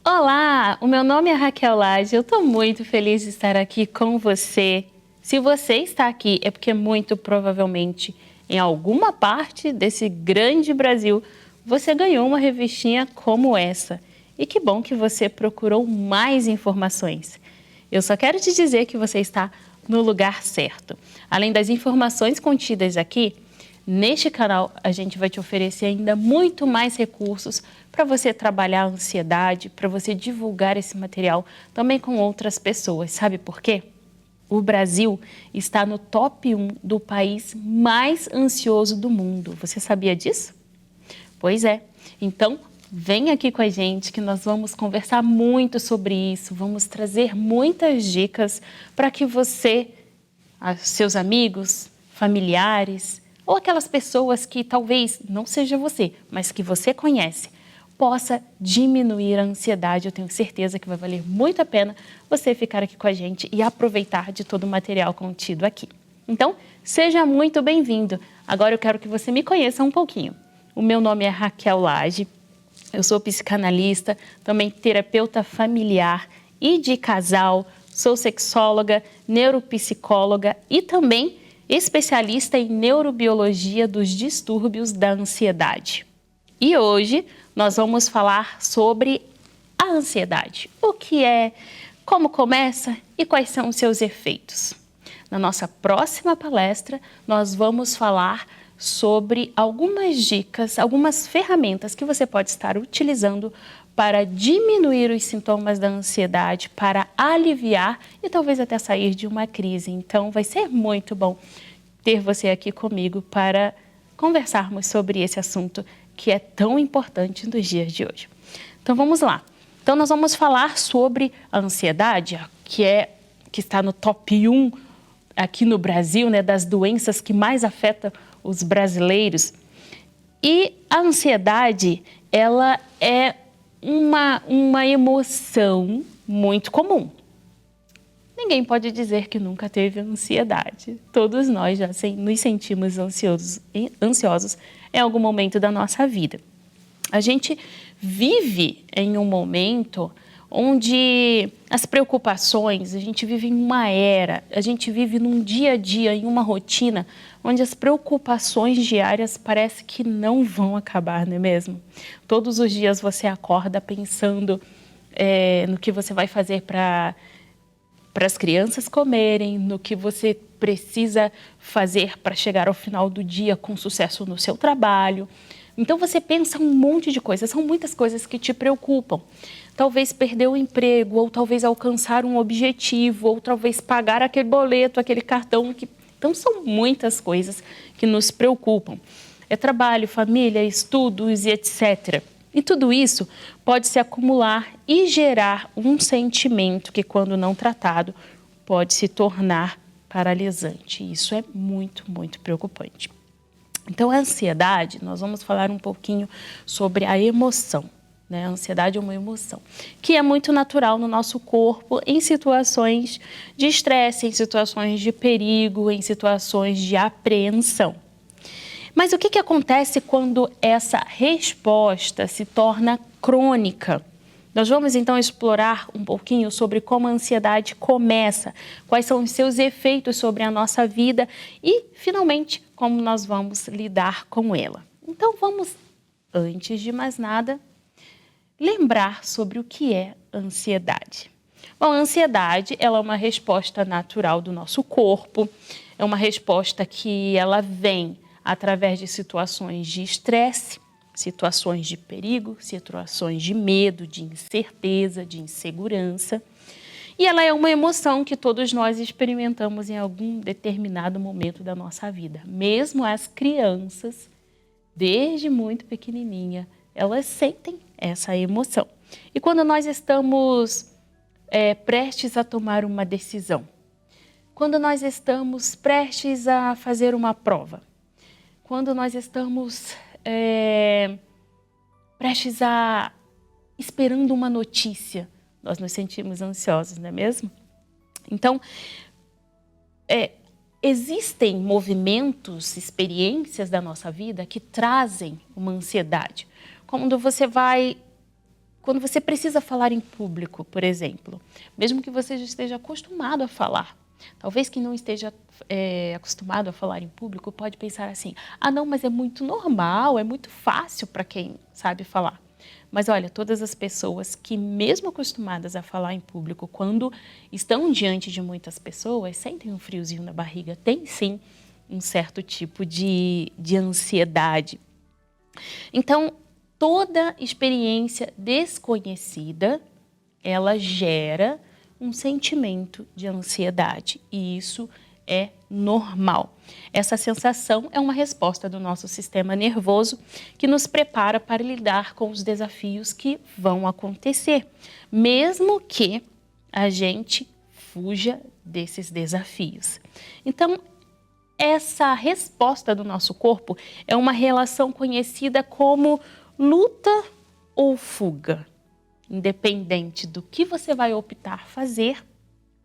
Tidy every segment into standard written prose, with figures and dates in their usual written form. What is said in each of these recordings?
Olá, o meu nome é Raquel Lage, eu estou muito feliz de estar aqui com você. Se você está aqui é porque muito provavelmente em alguma parte desse grande Brasil você ganhou uma revistinha como essa. E que bom que você procurou mais informações. Eu só quero te dizer que você está no lugar certo. Além das informações contidas aqui, neste canal a gente vai te oferecer ainda muito mais recursos para você trabalhar a ansiedade, para você divulgar esse material também com outras pessoas. Sabe por quê? O Brasil está no top 1 do país mais ansioso do mundo. Você sabia disso? Pois é. Então, vem aqui com a gente que nós vamos conversar muito sobre isso, vamos trazer muitas dicas para que você, seus amigos, familiares ou aquelas pessoas que talvez não seja você, mas que você conhece, possa diminuir a ansiedade. Eu tenho certeza que vai valer muito a pena você ficar aqui com a gente e aproveitar de todo o material contido aqui. Então, seja muito bem-vindo. Agora eu quero que você me conheça um pouquinho. O meu nome é Raquel Lage, eu sou psicanalista, também terapeuta familiar e de casal, sou sexóloga, neuropsicóloga e também especialista em neurobiologia dos distúrbios da ansiedade. E hoje nós vamos falar sobre a ansiedade, o que é, como começa e quais são os seus efeitos. Na nossa próxima palestra, nós vamos falar sobre algumas dicas, algumas ferramentas que você pode estar utilizando para diminuir os sintomas da ansiedade, para aliviar e talvez até sair de uma crise. Então, vai ser muito bom ter você aqui comigo para conversarmos sobre esse assunto que é tão importante nos dias de hoje. Então vamos lá. Então nós vamos falar sobre a ansiedade, que está no top 1 aqui no Brasil, né, das doenças que mais afetam os brasileiros. E a ansiedade, ela é uma emoção muito comum. Ninguém pode dizer que nunca teve ansiedade. Todos nós já nos sentimos ansiosos em algum momento da nossa vida. A gente vive em um momento onde as preocupações, a gente vive em uma era, a gente vive num dia a dia, em uma rotina, onde as preocupações diárias parece que não vão acabar, não é mesmo? Todos os dias você acorda pensando no que você vai fazer para as crianças comerem, no que você precisa fazer para chegar ao final do dia com sucesso no seu trabalho. Então você pensa um monte de coisas, são muitas coisas que te preocupam. Talvez perder o emprego, ou talvez alcançar um objetivo, ou talvez pagar aquele boleto, aquele cartão. Então são muitas coisas que nos preocupam. É trabalho, família, estudos e etc. E tudo isso pode se acumular e gerar um sentimento que, quando não tratado, pode se tornar paralisante. Isso é muito, muito preocupante. Então, a ansiedade, nós vamos falar um pouquinho sobre a emoção, né? A ansiedade é uma emoção, que é muito natural no nosso corpo em situações de estresse, em situações de perigo, em situações de apreensão. Mas o que acontece quando essa resposta se torna crônica? Nós vamos então explorar um pouquinho sobre como a ansiedade começa, quais são os seus efeitos sobre a nossa vida e, finalmente, como nós vamos lidar com ela. Então vamos, antes de mais nada, lembrar sobre o que é ansiedade. Bom, a ansiedade ela é uma resposta natural do nosso corpo, é uma resposta que ela vem através de situações de estresse, situações de perigo, situações de medo, de incerteza, de insegurança. E ela é uma emoção que todos nós experimentamos em algum determinado momento da nossa vida. Mesmo as crianças, desde muito pequenininha, elas sentem essa emoção. E quando nós estamos prestes a tomar uma decisão, quando nós estamos prestes a fazer uma prova, quando nós estamos prestes a esperando uma notícia, nós nos sentimos ansiosos, não é mesmo? Então, existem movimentos, experiências da nossa vida que trazem uma ansiedade. Quando você vai quando você precisa falar em público, por exemplo, mesmo que você já esteja acostumado a falar, talvez quem não esteja acostumado a falar em público pode pensar assim, não, mas é muito normal, é muito fácil para quem sabe falar. Mas olha, todas as pessoas que mesmo acostumadas a falar em público, quando estão diante de muitas pessoas, sentem um friozinho na barriga, tem sim um certo tipo de ansiedade. Então, toda experiência desconhecida, ela gera um sentimento de ansiedade e isso é normal. Essa sensação é uma resposta do nosso sistema nervoso que nos prepara para lidar com os desafios que vão acontecer, mesmo que a gente fuja desses desafios. Então, essa resposta do nosso corpo é uma relação conhecida como luta ou fuga. Independente do que você vai optar fazer,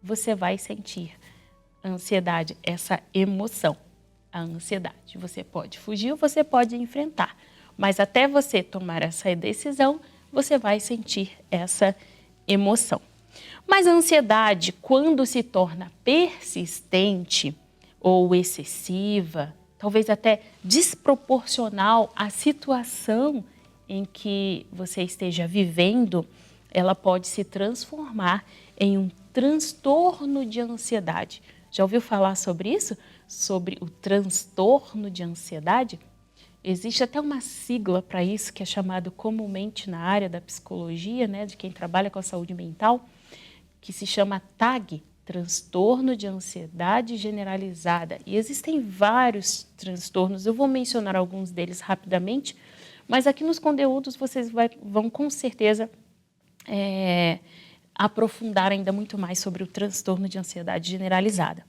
você vai sentir ansiedade, essa emoção, a ansiedade. Você pode fugir ou você pode enfrentar, mas até você tomar essa decisão, você vai sentir essa emoção. Mas a ansiedade, quando se torna persistente ou excessiva, talvez até desproporcional à situação em que você esteja vivendo, ela pode se transformar em um transtorno de ansiedade. Já ouviu falar sobre isso? Sobre o transtorno de ansiedade? Existe até uma sigla para isso que é chamado comumente na área da psicologia, né, de quem trabalha com a saúde mental, que se chama TAG, transtorno de ansiedade generalizada. E existem vários transtornos, eu vou mencionar alguns deles rapidamente, mas aqui nos conteúdos vocês vão com certeza aprofundar ainda muito mais sobre o transtorno de ansiedade generalizada.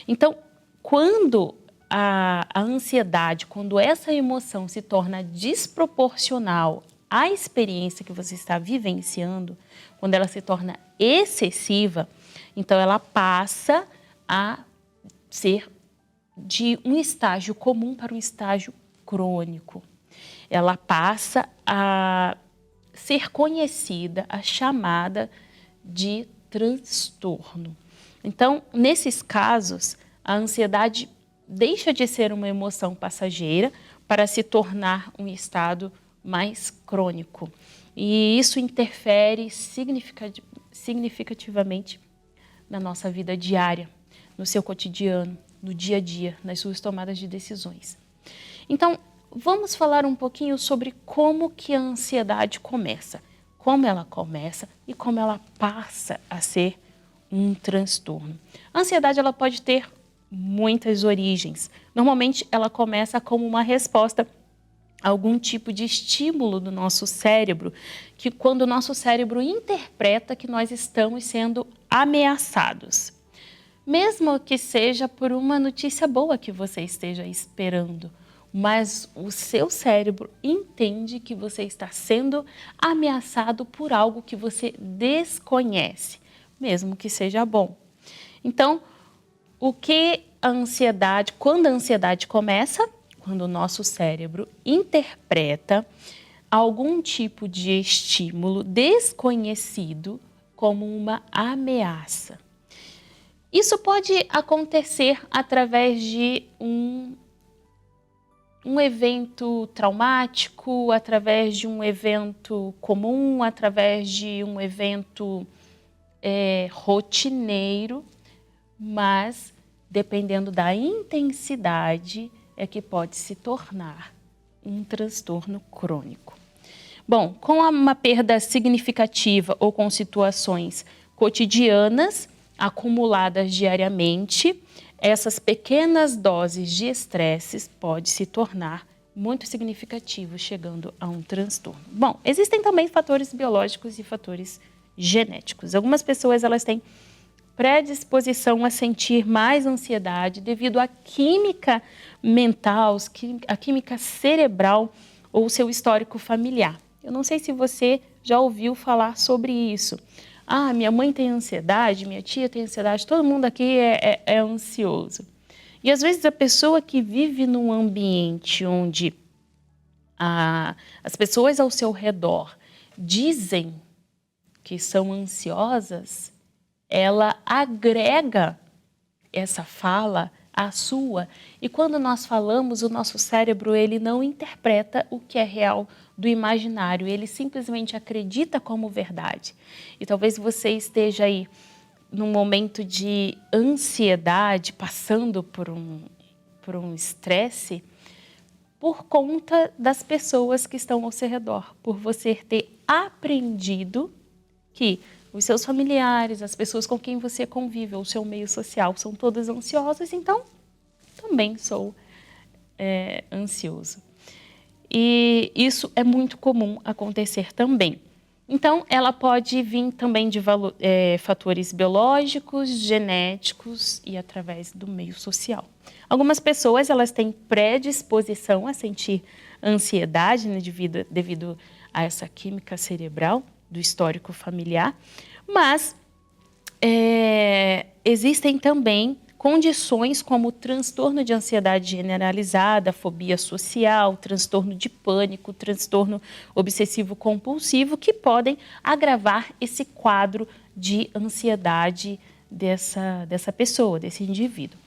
Então, quando a ansiedade, quando essa emoção se torna desproporcional à experiência que você está vivenciando, quando ela se torna excessiva, então ela passa a ser de um estágio comum para um estágio crônico. Ela passa a ser conhecida, a chamada de transtorno. Então, nesses casos, a ansiedade deixa de ser uma emoção passageira para se tornar um estado mais crônico. E isso interfere significativamente na nossa vida diária, no seu cotidiano, no dia a dia, nas suas tomadas de decisões. Então, vamos falar um pouquinho sobre como que a ansiedade começa, como ela começa e como ela passa a ser um transtorno. A ansiedade ela pode ter muitas origens. Normalmente ela começa como uma resposta a algum tipo de estímulo do nosso cérebro, que quando o nosso cérebro interpreta que nós estamos sendo ameaçados. Mesmo que seja por uma notícia boa que você esteja esperando, mas o seu cérebro entende que você está sendo ameaçado por algo que você desconhece, mesmo que seja bom. Então, o que a ansiedade, quando a ansiedade começa, quando o nosso cérebro interpreta algum tipo de estímulo desconhecido como uma ameaça. Isso pode acontecer através de um evento traumático, através de um evento comum, através de um evento rotineiro, mas dependendo da intensidade é que pode se tornar um transtorno crônico. Bom, com uma perda significativa ou com situações cotidianas acumuladas diariamente, essas pequenas doses de estresses podem se tornar muito significativos, chegando a um transtorno. Bom, existem também fatores biológicos e fatores genéticos. Algumas pessoas elas têm predisposição a sentir mais ansiedade devido à química mental, à química cerebral ou seu histórico familiar. Eu não sei se você já ouviu falar sobre isso. Minha mãe tem ansiedade, minha tia tem ansiedade, todo mundo aqui é ansioso. E às vezes a pessoa que vive num ambiente onde as pessoas ao seu redor dizem que são ansiosas, ela agrega essa fala à sua. E quando nós falamos, o nosso cérebro ele não interpreta o que é real do imaginário, ele simplesmente acredita como verdade. E talvez você esteja aí num momento de ansiedade, passando por um estresse, por conta das pessoas que estão ao seu redor, por você ter aprendido que os seus familiares, as pessoas com quem você convive, o seu meio social, são todas ansiosas, então também sou ansioso. E isso é muito comum acontecer também. Então, ela pode vir também de fatores biológicos, genéticos e através do meio social. Algumas pessoas elas têm predisposição a sentir ansiedade, né, devido a essa química cerebral do histórico familiar, mas existem também condições como transtorno de ansiedade generalizada, fobia social, transtorno de pânico, transtorno obsessivo-compulsivo, que podem agravar esse quadro de ansiedade dessa pessoa, desse indivíduo.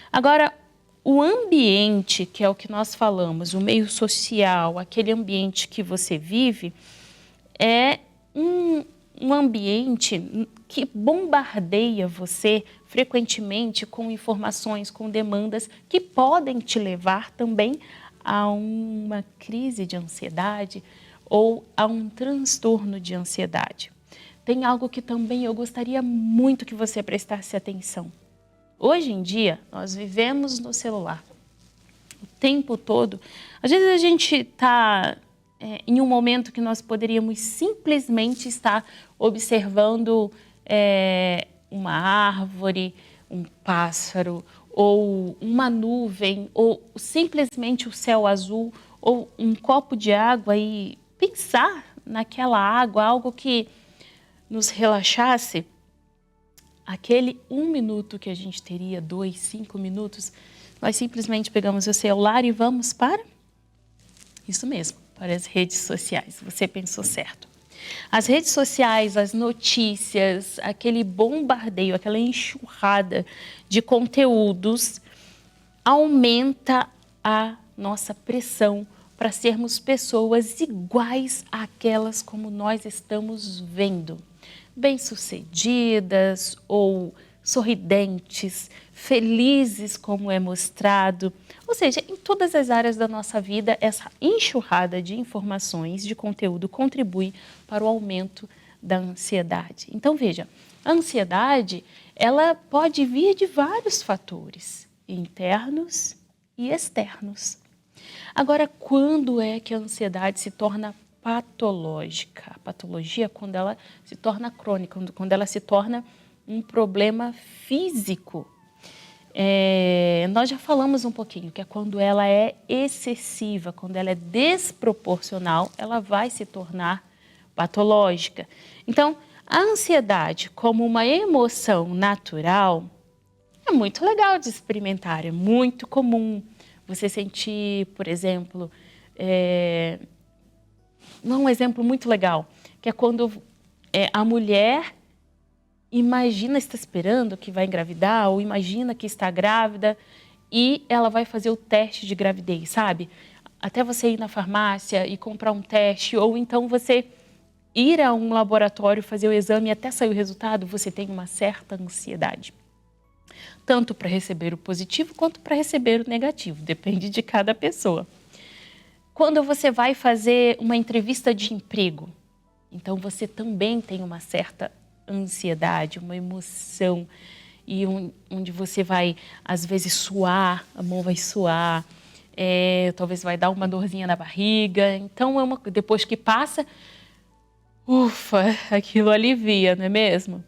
Agora, o ambiente, que é o que nós falamos, o meio social, aquele ambiente que você vive, é um ambiente que bombardeia você frequentemente com informações, com demandas que podem te levar também a uma crise de ansiedade ou a um transtorno de ansiedade. Tem algo que também eu gostaria muito que você prestasse atenção. Hoje em dia, nós vivemos no celular o tempo todo. Às vezes a gente está em um momento que nós poderíamos simplesmente estar observando uma árvore, um pássaro, ou uma nuvem, ou simplesmente o céu azul, ou um copo de água e pensar naquela água, algo que nos relaxasse. Aquele 1 minuto que a gente teria, 2, 5 minutos, nós simplesmente pegamos o celular e vamos para... Isso mesmo, para as redes sociais. Você pensou certo. As redes sociais, as notícias, aquele bombardeio, aquela enxurrada de conteúdos aumenta a nossa pressão para sermos pessoas iguais àquelas como nós estamos vendo. Bem-sucedidas ou sorridentes, felizes como é mostrado. Ou seja, em todas as áreas da nossa vida, essa enxurrada de informações, de conteúdo, contribui para o aumento da ansiedade. Então, veja, a ansiedade, ela pode vir de vários fatores, internos e externos. Agora, quando é que a ansiedade se torna patológica? A patologia é quando ela se torna crônica, quando ela se torna um problema físico. Nós já falamos um pouquinho que é quando ela é excessiva, quando ela é desproporcional, ela vai se tornar patológica. Então, a ansiedade como uma emoção natural é muito legal de experimentar, é muito comum você sentir, por exemplo, um exemplo muito legal, que é quando a mulher imagina está esperando que vai engravidar ou imagina que está grávida e ela vai fazer o teste de gravidez, sabe? Até você ir na farmácia e comprar um teste ou então você ir a um laboratório fazer o exame e até sair o resultado, você tem uma certa ansiedade. Tanto para receber o positivo quanto para receber o negativo, depende de cada pessoa. Quando você vai fazer uma entrevista de emprego, então você também tem uma certa ansiedade, uma emoção, e onde você vai, às vezes, suar, a mão vai suar, talvez vai dar uma dorzinha na barriga. Então, depois que passa, ufa, aquilo alivia, não é mesmo?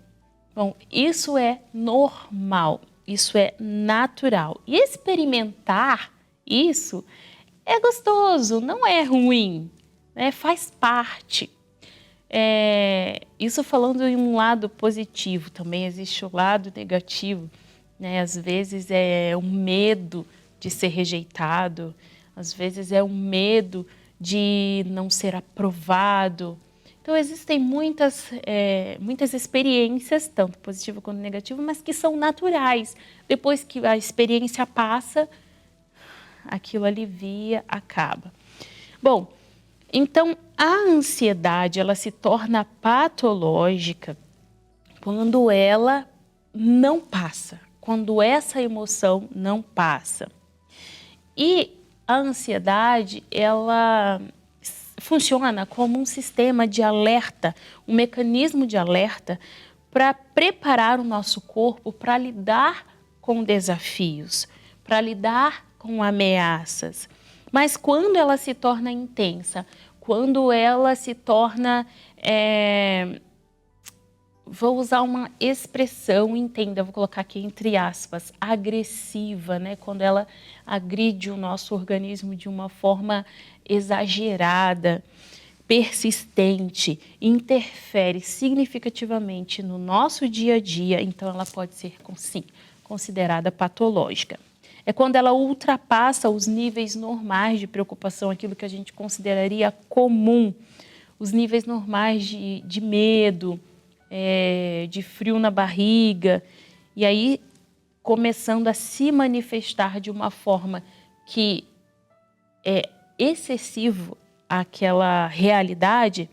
Bom, isso é normal, isso é natural. E experimentar isso é gostoso, não é ruim, né? Faz parte. Isso falando em um lado positivo, também existe o lado negativo, né? Às vezes é um medo de ser rejeitado, às vezes é um medo de não ser aprovado. Então, existem muitas experiências, tanto positiva quanto negativa, mas que são naturais. Depois que a experiência passa, aquilo alivia, acaba. Bom, então a ansiedade, ela se torna patológica quando ela não passa, quando essa emoção não passa. E a ansiedade, ela funciona como um sistema de alerta, um mecanismo de alerta para preparar o nosso corpo para lidar com desafios, para lidar com ameaças. Mas quando ela se torna intensa, quando ela se torna, vou usar uma expressão, entenda, vou colocar aqui entre aspas, agressiva, né? Quando ela agride o nosso organismo de uma forma exagerada, persistente, interfere significativamente no nosso dia a dia, então ela pode ser, sim, considerada patológica. É quando ela ultrapassa os níveis normais de preocupação, aquilo que a gente consideraria comum, os níveis normais de medo, de frio na barriga, e aí começando a se manifestar de uma forma que é excessivo àquela realidade,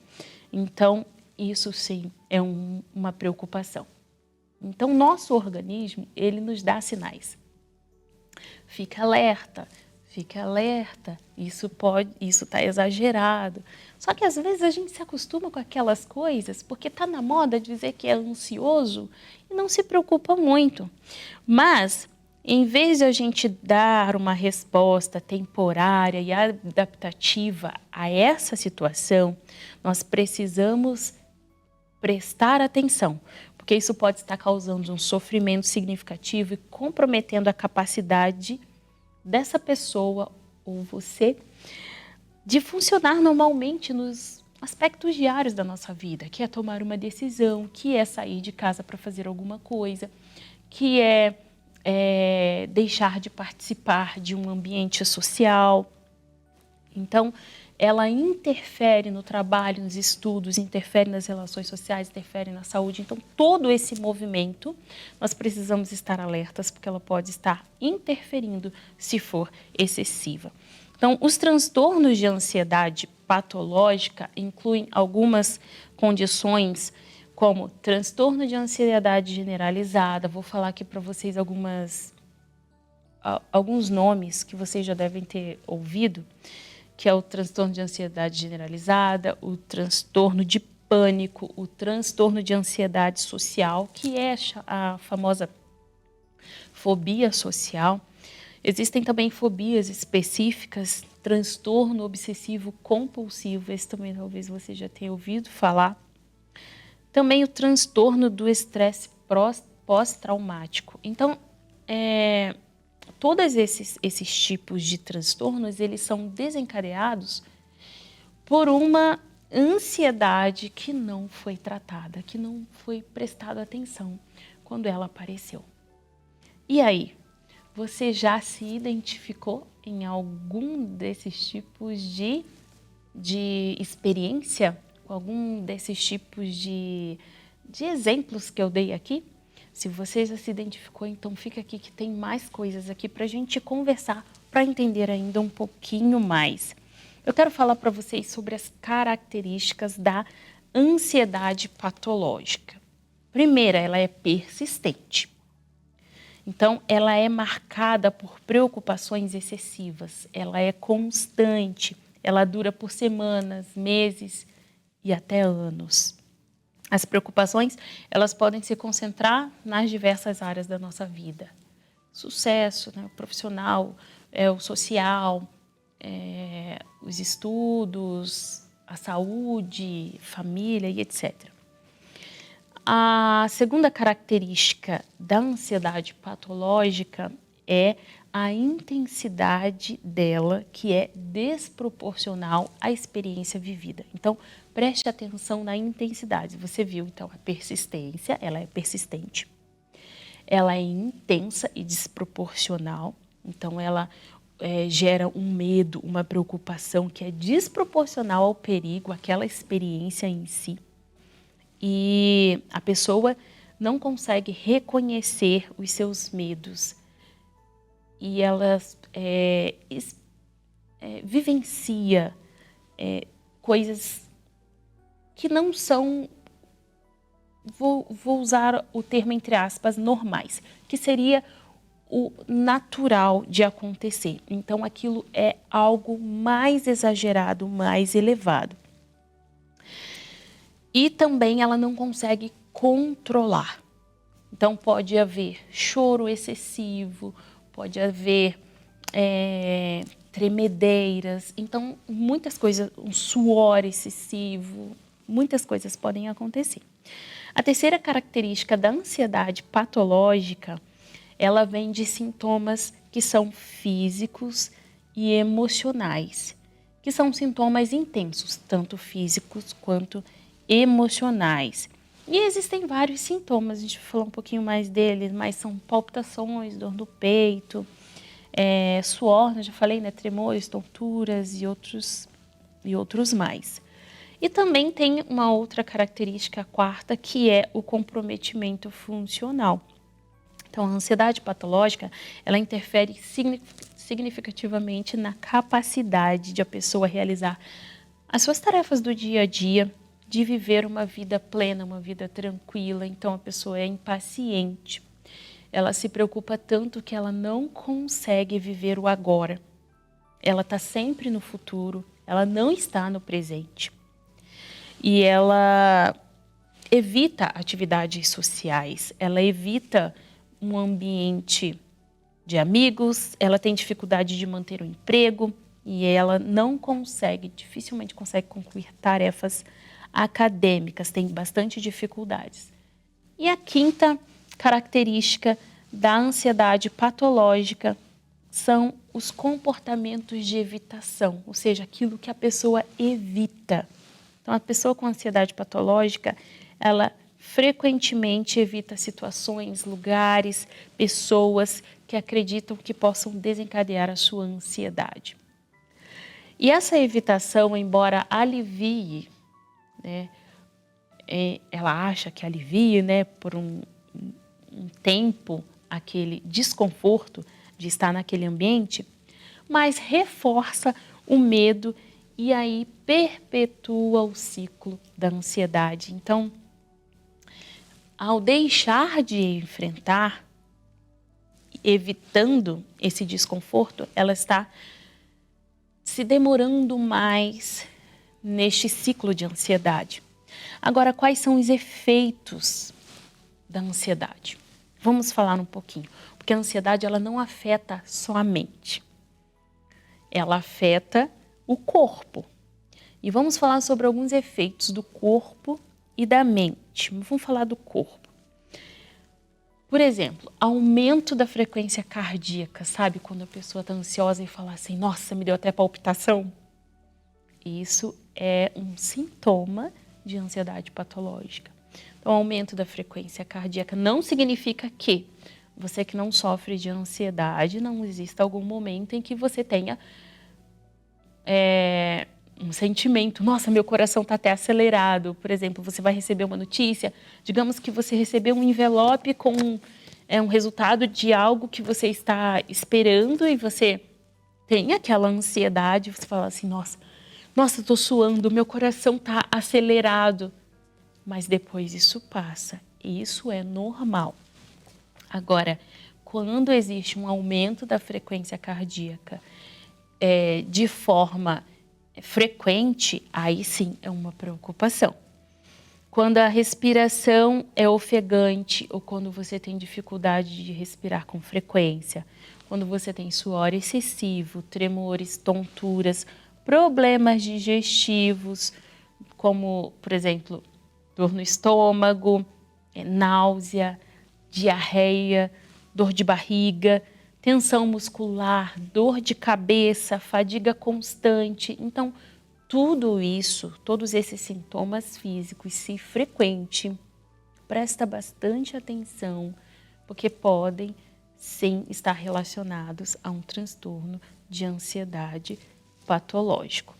então isso sim é uma preocupação. Então nosso organismo, ele nos dá sinais. Fica alerta, isso está exagerado. Só que às vezes a gente se acostuma com aquelas coisas porque está na moda dizer que é ansioso e não se preocupa muito. Mas, em vez de a gente dar uma resposta temporária e adaptativa a essa situação, nós precisamos prestar atenção, porque isso pode estar causando um sofrimento significativo e comprometendo a capacidade dessa pessoa ou você de funcionar normalmente nos aspectos diários da nossa vida, que é tomar uma decisão, que é sair de casa para fazer alguma coisa, que é deixar de participar de um ambiente social. Então, ela interfere no trabalho, nos estudos, interfere nas relações sociais, interfere na saúde. Então, todo esse movimento, nós precisamos estar alertas, porque ela pode estar interferindo se for excessiva. Então, os transtornos de ansiedade patológica incluem algumas condições, como transtorno de ansiedade generalizada. Vou falar aqui para vocês alguns nomes que vocês já devem ter ouvido, que é o transtorno de ansiedade generalizada, o transtorno de pânico, o transtorno de ansiedade social, que é a famosa fobia social. Existem também fobias específicas, transtorno obsessivo compulsivo, esse também talvez você já tenha ouvido falar. Também o transtorno do estresse pós-traumático. Então, todos esses tipos de transtornos, eles são desencadeados por uma ansiedade que não foi tratada, que não foi prestada atenção quando ela apareceu. E aí, você já se identificou em algum desses tipos de experiência? Com algum desses tipos de exemplos que eu dei aqui? Se você já se identificou, então fica aqui que tem mais coisas aqui para a gente conversar, para entender ainda um pouquinho mais. Eu quero falar para vocês sobre as características da ansiedade patológica. Primeira, ela é persistente. Então, ela é marcada por preocupações excessivas, ela é constante, ela dura por semanas, meses e até anos. As preocupações, elas podem se concentrar nas diversas áreas da nossa vida. Sucesso, né? O profissional, o social, os estudos, a saúde, família e etc. A segunda característica da ansiedade patológica é a intensidade dela, que é desproporcional à experiência vivida. Então, preste atenção na intensidade. Você viu, então, a persistência, ela é persistente. Ela é intensa e desproporcional. Então, gera um medo, uma preocupação que é desproporcional ao perigo, aquela experiência em si. E a pessoa não consegue reconhecer os seus medos e ela vivencia coisas que não são, vou usar o termo entre aspas, normais, que seria o natural de acontecer. Então aquilo é algo mais exagerado, mais elevado. E também ela não consegue controlar. Então pode haver choro excessivo, pode haver tremedeiras, então muitas coisas, um suor excessivo, muitas coisas podem acontecer. A terceira característica da ansiedade patológica, ela vem de sintomas que são físicos e emocionais, que são sintomas intensos, tanto físicos quanto emocionais. E existem vários sintomas, a gente vai falar um pouquinho mais deles, mas são palpitações, dor no peito, suor, já falei, né, tremores, tonturas e outros mais. E também tem uma outra característica, a quarta, que é o comprometimento funcional. Então, a ansiedade patológica, ela interfere significativamente na capacidade de a pessoa realizar as suas tarefas do dia a dia, de viver uma vida plena, uma vida tranquila. Então, a pessoa é impaciente. Ela se preocupa tanto que ela não consegue viver o agora. Ela está sempre no futuro, ela não está no presente. E ela evita atividades sociais, ela evita um ambiente de amigos, ela tem dificuldade de manter o emprego e ela não consegue, dificilmente consegue concluir tarefas acadêmicas, tem bastante dificuldades. E a quinta característica da ansiedade patológica são os comportamentos de evitação, ou seja, aquilo que a pessoa evita. Então, a pessoa com ansiedade patológica, ela frequentemente evita situações, lugares, pessoas que acreditam que possam desencadear a sua ansiedade. E essa evitação, embora alivie, né, ela acha que alivia, né, por um tempo aquele desconforto de estar naquele ambiente, mas reforça o medo e aí perpetua o ciclo da ansiedade. Então, ao deixar de enfrentar, evitando esse desconforto, ela está se demorando mais neste ciclo de ansiedade. Agora, quais são os efeitos da ansiedade? Vamos falar um pouquinho, porque a ansiedade ela não afeta só a mente, ela afeta o corpo. E vamos falar sobre alguns efeitos do corpo e da mente. Vamos falar do corpo. Por exemplo, aumento da frequência cardíaca, sabe? Quando a pessoa está ansiosa e fala assim, nossa, me deu até palpitação. Isso é um sintoma de ansiedade patológica. Então, aumento da frequência cardíaca não significa que você que não sofre de ansiedade, não exista algum momento em que você tenha um sentimento, nossa, meu coração está até acelerado. Por exemplo, você vai receber uma notícia, digamos que você recebeu um envelope com um resultado de algo que você está esperando e você tem aquela ansiedade, você fala assim, nossa, estou suando, meu coração está acelerado. Mas depois isso passa, e isso é normal. Agora, quando existe um aumento da frequência cardíaca de forma frequente, aí sim é uma preocupação. Quando a respiração é ofegante ou quando você tem dificuldade de respirar com frequência, quando você tem suor excessivo, tremores, tonturas, problemas digestivos, como, por exemplo, dor no estômago, náusea, diarreia, dor de barriga, tensão muscular, dor de cabeça, fadiga constante. Então, tudo isso, todos esses sintomas físicos, se frequente, presta bastante atenção, porque podem sem estar relacionados a um transtorno de ansiedade patológico.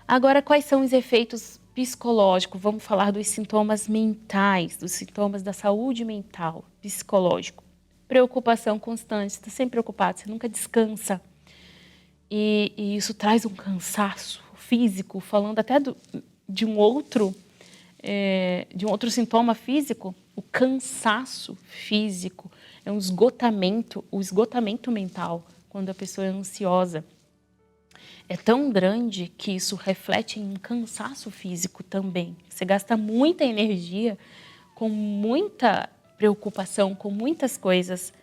Agora, quais são os efeitos psicológicos? Vamos falar dos sintomas mentais, dos sintomas da saúde mental, psicológico. Preocupação constante, está sempre preocupado, você nunca descansa. E isso traz um cansaço físico, falando até de um outro sintoma físico, o cansaço físico, é um esgotamento, o esgotamento mental, quando a pessoa é ansiosa. É tão grande que isso reflete em um cansaço físico também. Você gasta muita energia com muita preocupação, com muitas coisas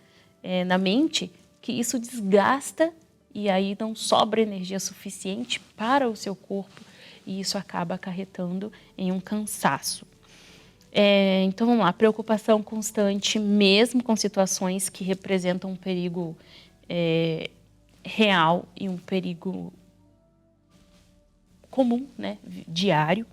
na mente, que isso desgasta e aí não sobra energia suficiente para o seu corpo e isso acaba acarretando em um cansaço. Então, vamos lá, preocupação constante, mesmo com situações que representam um perigo real e um perigo comum, né, diário,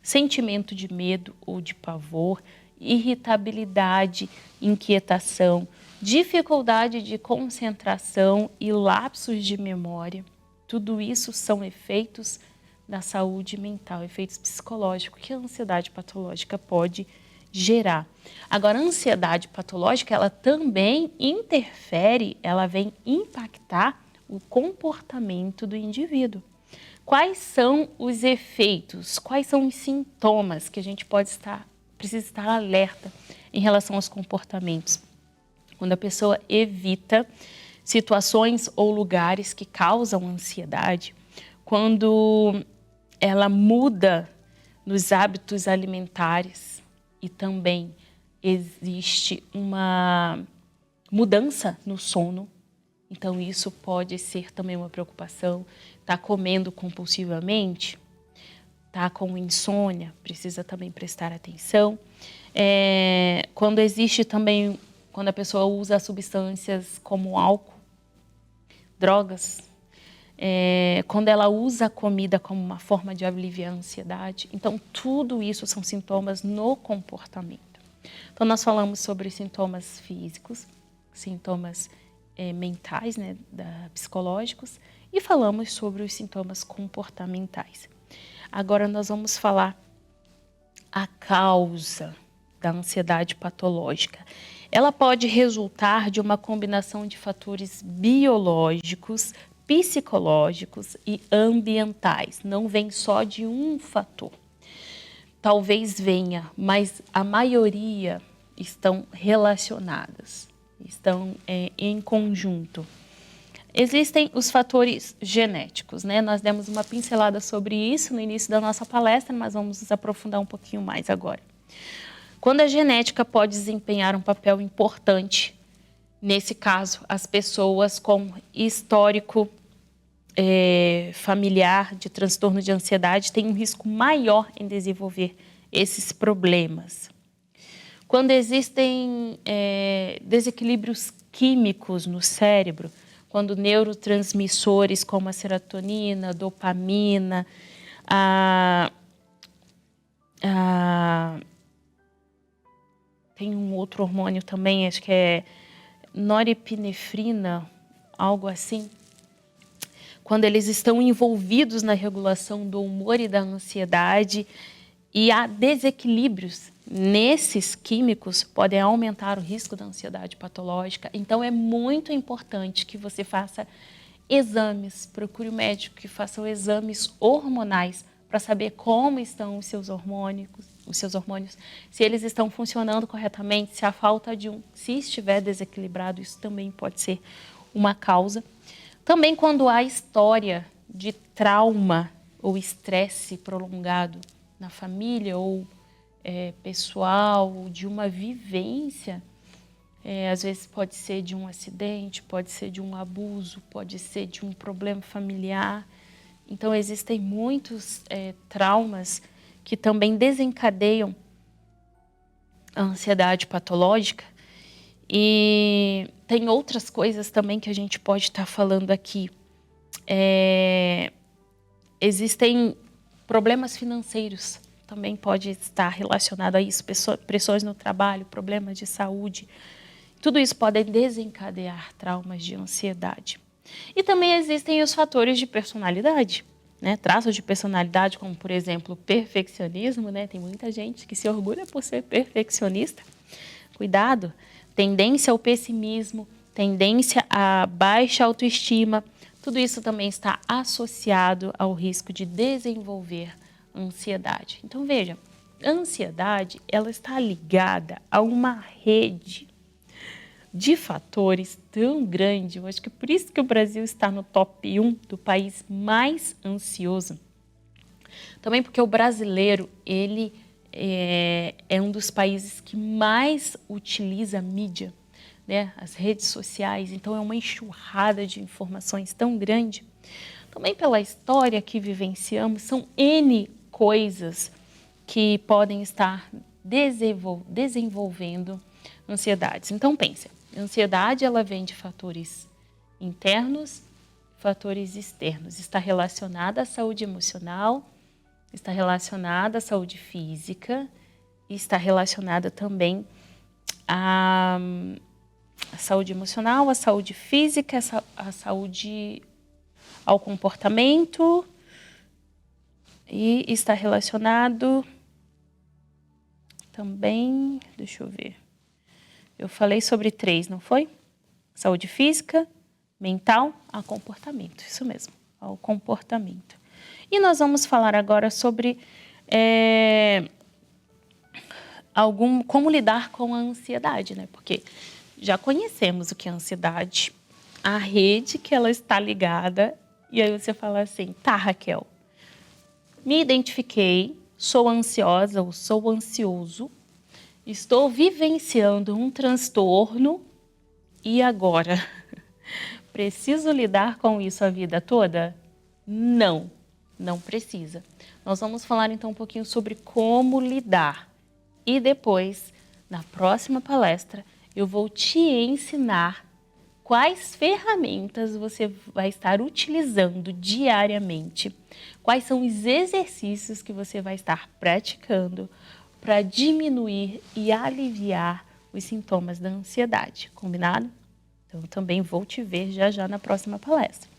sentimento de medo ou de pavor, irritabilidade, inquietação, dificuldade de concentração e lapsos de memória. Tudo isso são efeitos da saúde mental, efeitos psicológicos que a ansiedade patológica pode gerar. Agora, a ansiedade patológica, ela também interfere, ela vem impactar o comportamento do indivíduo. Quais são os efeitos, quais são os sintomas que a gente precisa estar alerta em relação aos comportamentos? Quando a pessoa evita situações ou lugares que causam ansiedade, quando ela muda nos hábitos alimentares e também existe uma mudança no sono, então isso pode ser também uma preocupação. Está comendo compulsivamente, está com insônia, precisa também prestar atenção. Quando existe também, quando a pessoa usa substâncias como álcool, drogas, quando ela usa a comida como uma forma de aliviar a ansiedade. Então, tudo isso são sintomas no comportamento. Então, nós falamos sobre sintomas físicos, sintomas mentais, né, psicológicos, e falamos sobre os sintomas comportamentais. Agora nós vamos falar a causa da ansiedade patológica. Ela pode resultar de uma combinação de fatores biológicos, psicológicos e ambientais. Não vem só de um fator. Talvez venha, mas a maioria estão relacionadas, estão em conjunto. Existem os fatores genéticos, né? Nós demos uma pincelada sobre isso no início da nossa palestra, mas vamos nos aprofundar um pouquinho mais agora. Quando a genética pode desempenhar um papel importante, nesse caso, as pessoas com histórico familiar de transtorno de ansiedade têm um risco maior em desenvolver esses problemas. Quando existem desequilíbrios químicos no cérebro, quando neurotransmissores como a serotonina, a dopamina, tem um outro hormônio também, acho que é norepinefrina, algo assim. Quando eles estão envolvidos na regulação do humor e da ansiedade e há desequilíbrios nesses químicos, podem aumentar o risco da ansiedade patológica. Então, é muito importante que você faça exames, procure o médico que faça exames hormonais para saber como estão os seus hormônios, se eles estão funcionando corretamente, se a falta de se estiver desequilibrado, isso também pode ser uma causa. Também quando há história de trauma ou estresse prolongado na família ou pessoal, de uma vivência, às vezes pode ser de um acidente, pode ser de um abuso, pode ser de um problema familiar. Então, existem muitos traumas que também desencadeiam a ansiedade patológica. E tem outras coisas também que a gente pode estar falando aqui. Existem problemas financeiros, também pode estar relacionado a isso, pressões no trabalho, problemas de saúde. Tudo isso pode desencadear traumas de ansiedade. E também existem os fatores de personalidade, né? Traços de personalidade, como, por exemplo, perfeccionismo, né? Tem muita gente que se orgulha por ser perfeccionista. Cuidado. Tendência ao pessimismo, tendência à baixa autoestima. Tudo isso também está associado ao risco de desenvolver ansiedade. Então, veja, a ansiedade, ela está ligada a uma rede de fatores tão grande. Eu acho que por isso que o Brasil está no top 1 do país mais ansioso. Também porque o brasileiro, ele é um dos países que mais utiliza a mídia, né? As redes sociais. Então, é uma enxurrada de informações tão grande. Também pela história que vivenciamos, são N coisas que podem estar desenvolvendo ansiedades. Então, pense, a ansiedade, ela vem de fatores internos, fatores externos. Está relacionada à saúde emocional, está relacionada à saúde física e está relacionada também à saúde emocional, à saúde física, à saúde, ao comportamento e está relacionado também, deixa eu ver, eu falei sobre 3, não foi? Saúde física, mental, a comportamento, isso mesmo, ao comportamento. E nós vamos falar agora sobre como lidar com a ansiedade, né? Porque já conhecemos o que é a ansiedade, a rede que ela está ligada, e aí você fala assim, tá, Raquel, me identifiquei, sou ansiosa ou sou ansioso, estou vivenciando um transtorno e agora? Preciso lidar com isso a vida toda? Não, não precisa. Nós vamos falar então um pouquinho sobre como lidar e depois, na próxima palestra, eu vou te ensinar quais ferramentas você vai estar utilizando diariamente, quais são os exercícios que você vai estar praticando para diminuir e aliviar os sintomas da ansiedade, combinado? Então, eu também vou te ver já já na próxima palestra.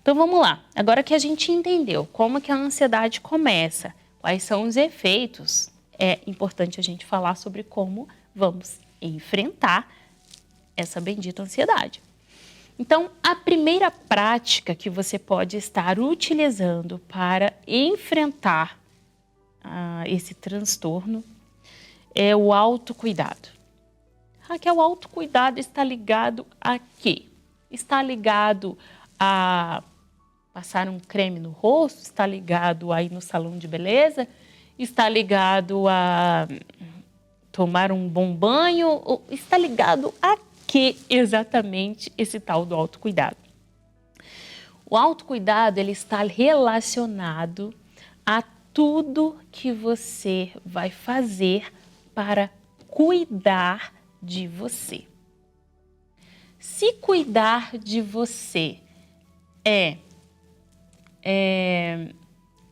Então, vamos lá. Agora que a gente entendeu como que a ansiedade começa, quais são os efeitos, é importante a gente falar sobre como vamos enfrentar essa bendita ansiedade. Então, a primeira prática que você pode estar utilizando para enfrentar esse transtorno é o autocuidado. Raquel, o autocuidado está ligado a quê? Está ligado a passar um creme no rosto? Está ligado a ir no salão de beleza? Está ligado a tomar um bom banho? Ou está ligado a que exatamente esse tal do autocuidado? O autocuidado, ele está relacionado a tudo que você vai fazer para cuidar de você. Se cuidar de você é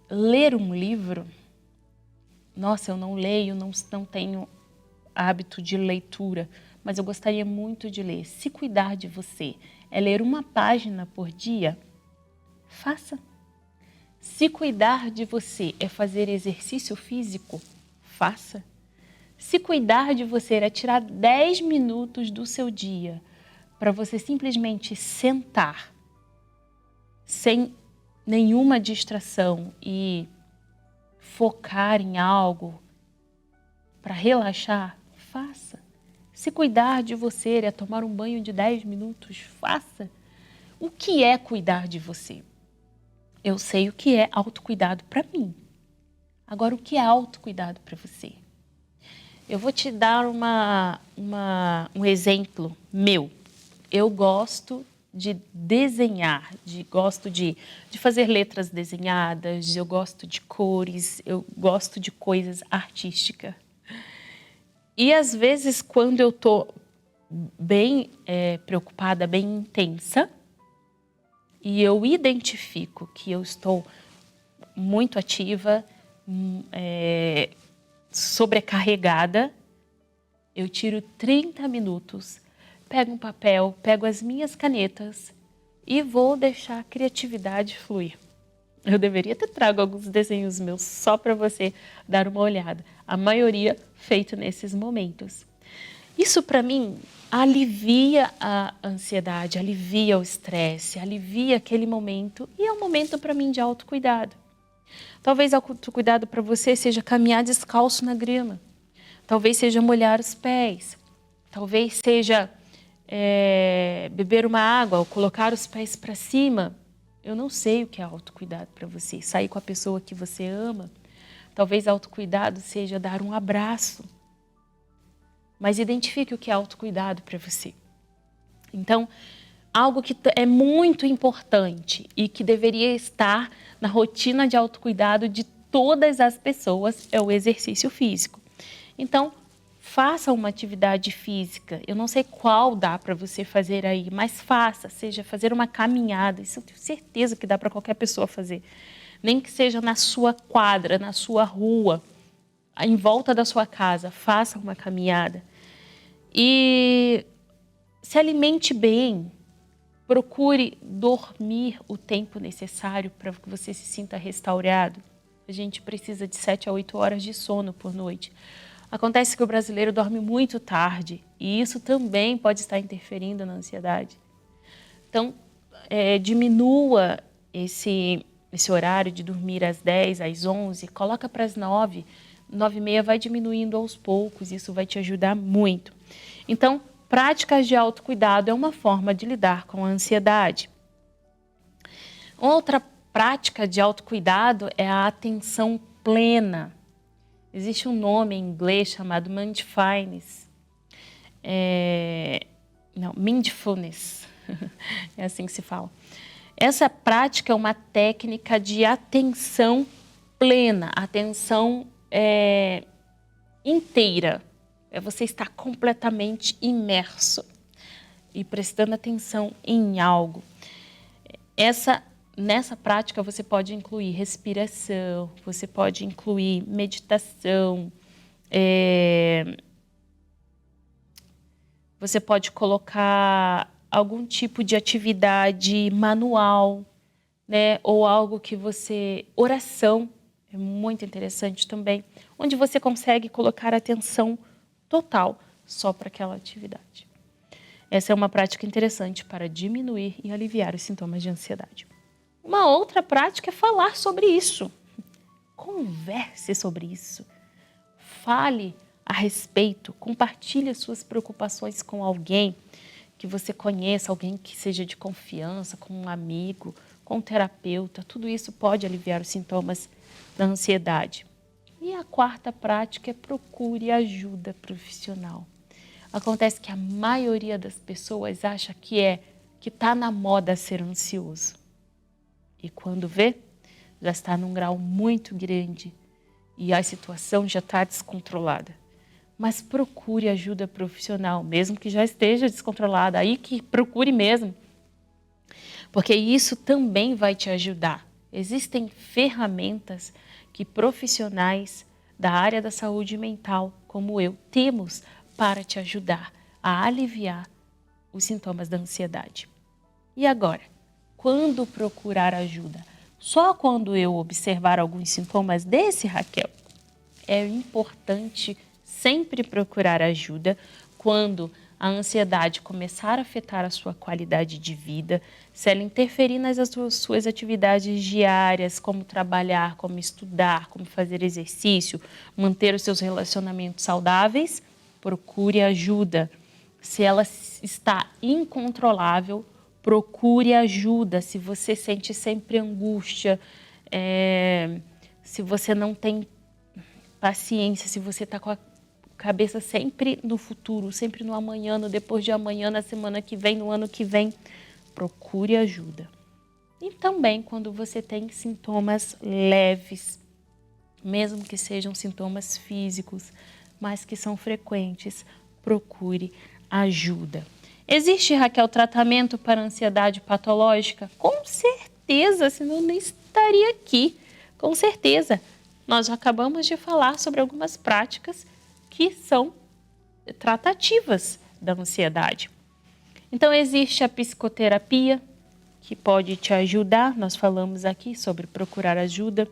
ler um livro, nossa, eu não leio, não tenho hábito de leitura, mas eu gostaria muito de ler. Se cuidar de você é ler uma página por dia, faça. Se cuidar de você é fazer exercício físico, faça. Se cuidar de você é tirar 10 minutos do seu dia para você simplesmente sentar sem nenhuma distração e focar em algo para relaxar, faça. Se cuidar de você é tomar um banho de 10 minutos, faça. O que é cuidar de você? Eu sei o que é autocuidado para mim. Agora, o que é autocuidado para você? Eu vou te dar um exemplo meu. Eu gosto de desenhar, gosto de fazer letras desenhadas, eu gosto de cores, eu gosto de coisas artísticas. E às vezes, quando eu estou bem preocupada, bem intensa, e eu identifico que eu estou muito ativa, sobrecarregada, eu tiro 30 minutos pego um papel, pego as minhas canetas e vou deixar a criatividade fluir. Eu deveria ter trago alguns desenhos meus só para você dar uma olhada. A maioria feito nesses momentos. Isso para mim alivia a ansiedade, alivia o estresse, alivia aquele momento e é um momento para mim de autocuidado. Talvez autocuidado para você seja caminhar descalço na grama. Talvez seja molhar os pés. Talvez seja beber uma água ou colocar os pés para cima. Eu não sei o que é autocuidado para você. Sair com a pessoa que você ama. Talvez autocuidado seja dar um abraço. Mas identifique o que é autocuidado para você. Então, algo que é muito importante e que deveria estar na rotina de autocuidado de todas as pessoas é o exercício físico. Então, faça uma atividade física. Eu não sei qual dá para você fazer aí, mas faça, seja fazer uma caminhada. Isso eu tenho certeza que dá para qualquer pessoa fazer. Nem que seja na sua quadra, na sua rua, em volta da sua casa, faça uma caminhada. E se alimente bem, procure dormir o tempo necessário para que você se sinta restaurado. A gente precisa de 7 a 8 horas de sono por noite. Acontece que o brasileiro dorme muito tarde e isso também pode estar interferindo na ansiedade. Então, diminua esse horário de dormir às 10, às 11, coloca para as 9, 9h30 vai diminuindo aos poucos, isso vai te ajudar muito. Então, práticas de autocuidado é uma forma de lidar com a ansiedade. Outra prática de autocuidado é a atenção plena. Existe um nome em inglês chamado mindfulness. Mindfulness. É assim que se fala. Essa prática é uma técnica de atenção plena, atenção inteira. É você estar completamente imerso e prestando atenção em algo. Nessa prática você pode incluir respiração, você pode incluir meditação, você pode colocar algum tipo de atividade manual, né? Ou algo que oração, é muito interessante também, onde você consegue colocar atenção total só para aquela atividade. Essa é uma prática interessante para diminuir e aliviar os sintomas de ansiedade. Uma outra prática é falar sobre isso. Converse sobre isso. Fale a respeito, compartilhe as suas preocupações com alguém que você conheça, alguém que seja de confiança, com um amigo, com um terapeuta. Tudo isso pode aliviar os sintomas da ansiedade. E a quarta prática é procure ajuda profissional. Acontece que a maioria das pessoas acha que está na moda ser ansioso. E quando vê, já está num grau muito grande e a situação já está descontrolada. Mas procure ajuda profissional, mesmo que já esteja descontrolada, aí que procure mesmo. Porque isso também vai te ajudar. Existem ferramentas que profissionais da área da saúde mental, como eu, temos para te ajudar a aliviar os sintomas da ansiedade. E agora, quando procurar ajuda? Só quando eu observar alguns sintomas desse, Raquel, é importante sempre procurar ajuda quando a ansiedade começar a afetar a sua qualidade de vida, se ela interferir nas suas atividades diárias, como trabalhar, como estudar, como fazer exercício, manter os seus relacionamentos saudáveis, procure ajuda. Se ela está incontrolável, procure ajuda. Se você sente sempre angústia, se você não tem paciência, se você está com a cabeça sempre no futuro, sempre no amanhã, no depois de amanhã, na semana que vem, no ano que vem, procure ajuda. E também quando você tem sintomas leves, mesmo que sejam sintomas físicos, mas que são frequentes, procure ajuda. Existe, Raquel, tratamento para ansiedade patológica? Com certeza, senão eu nem estaria aqui. Com certeza. Nós já acabamos de falar sobre algumas práticas que são tratativas da ansiedade. Então, existe a psicoterapia, que pode te ajudar. Nós falamos aqui sobre procurar ajuda.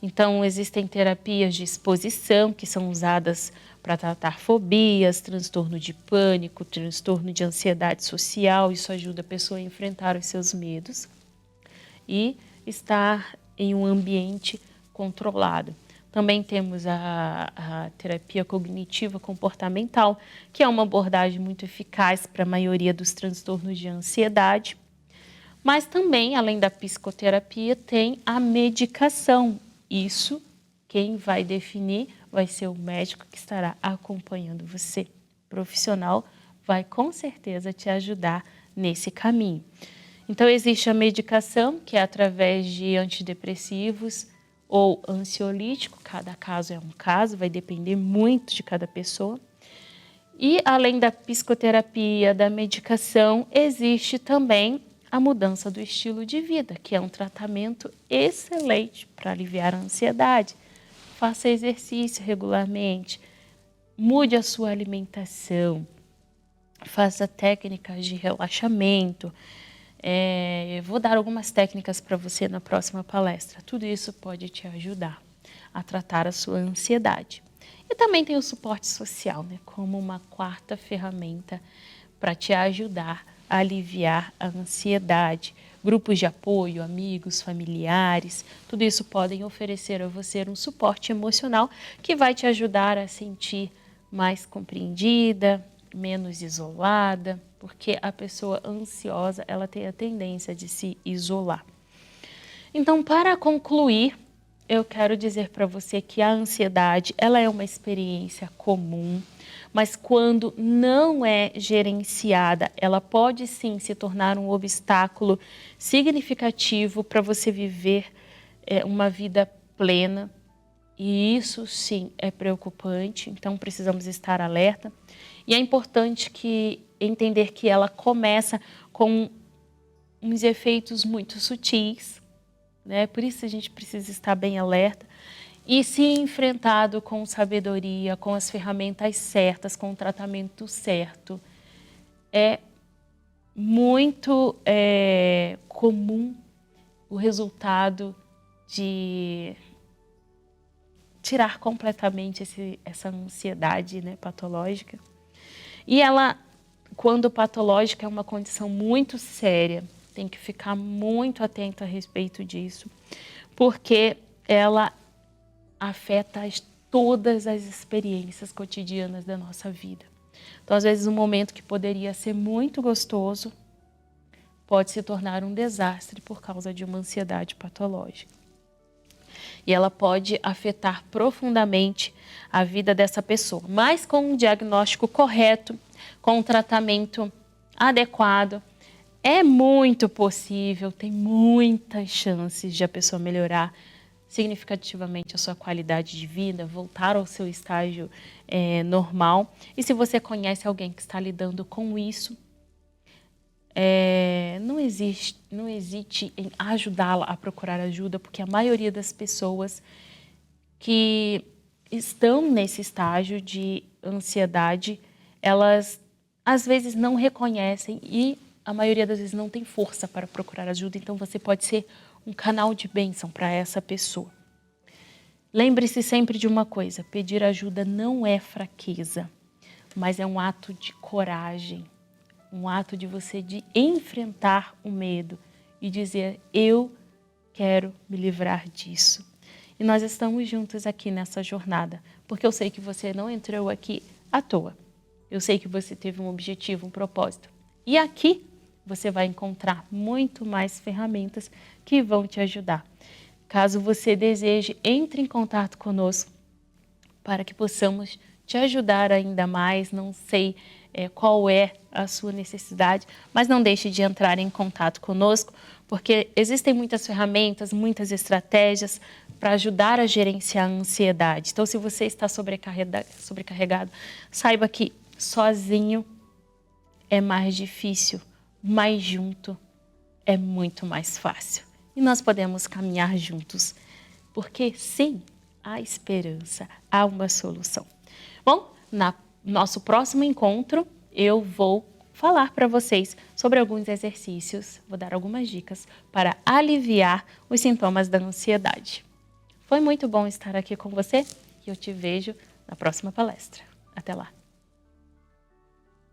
Então, existem terapias de exposição que são usadas para tratar fobias, transtorno de pânico, transtorno de ansiedade social. Isso ajuda a pessoa a enfrentar os seus medos e estar em um ambiente controlado. Também temos a terapia cognitiva comportamental, que é uma abordagem muito eficaz para a maioria dos transtornos de ansiedade. Mas também, além da psicoterapia, tem a medicação. Isso, quem vai definir vai ser o médico que estará acompanhando você. O profissional vai com certeza te ajudar nesse caminho. Então, existe a medicação, que é através de antidepressivos ou ansiolítico. Cada caso é um caso, vai depender muito de cada pessoa. E, além da psicoterapia, da medicação, existe também a mudança do estilo de vida, que é um tratamento excelente para aliviar a ansiedade. Faça exercício regularmente, mude a sua alimentação, faça técnicas de relaxamento. Eu vou dar algumas técnicas para você na próxima palestra. Tudo isso pode te ajudar a tratar a sua ansiedade. E também tem o suporte social, né, como uma quarta ferramenta para te ajudar a aliviar a ansiedade. Grupos de apoio, amigos, familiares, tudo isso podem oferecer a você um suporte emocional que vai te ajudar a sentir mais compreendida, menos isolada, porque a pessoa ansiosa, ela tem a tendência de se isolar. Então, para concluir, eu quero dizer para você que a ansiedade, ela é uma experiência comum, mas quando não é gerenciada, ela pode sim se tornar um obstáculo significativo para você viver uma vida plena. E isso sim é preocupante, então precisamos estar alerta. E é importante entender que ela começa com uns efeitos muito sutis, né? Por isso a gente precisa estar bem alerta. E se enfrentado com sabedoria, com as ferramentas certas, com o tratamento certo, é muito comum o resultado de tirar completamente essa ansiedade, né, patológica. E ela, quando patológica, é uma condição muito séria. Tem que ficar muito atento a respeito disso, porque ela afeta todas as experiências cotidianas da nossa vida. Então, às vezes, um momento que poderia ser muito gostoso pode se tornar um desastre por causa de uma ansiedade patológica. E ela pode afetar profundamente a vida dessa pessoa. Mas com um diagnóstico correto, com um tratamento adequado, é muito possível, tem muitas chances de a pessoa melhorar significativamente a sua qualidade de vida, voltar ao seu estágio normal. E se você conhece alguém que está lidando com isso, não hesite em ajudá-la a procurar ajuda, porque a maioria das pessoas que estão nesse estágio de ansiedade, elas às vezes não reconhecem e a maioria das vezes não tem força para procurar ajuda. Então você pode ser um canal de bênção para essa pessoa. Lembre-se sempre de uma coisa: pedir ajuda não é fraqueza, mas é um ato de coragem, um ato de você de enfrentar o medo e dizer: eu quero me livrar disso. E nós estamos juntos aqui nessa jornada, porque eu sei que você não entrou aqui à toa. Eu sei que você teve um objetivo, um propósito. E aqui você vai encontrar muito mais ferramentas que vão te ajudar. Caso você deseje, entre em contato conosco para que possamos te ajudar ainda mais. Não sei qual é a sua necessidade, mas não deixe de entrar em contato conosco, porque existem muitas ferramentas, muitas estratégias para ajudar a gerenciar a ansiedade. Então, se você está sobrecarregado, saiba que sozinho é mais difícil, mas junto é muito mais fácil. E nós podemos caminhar juntos, porque sim, há esperança, há uma solução. Bom, no nosso próximo encontro, eu vou falar para vocês sobre alguns exercícios, vou dar algumas dicas para aliviar os sintomas da ansiedade. Foi muito bom estar aqui com você e eu te vejo na próxima palestra. Até lá!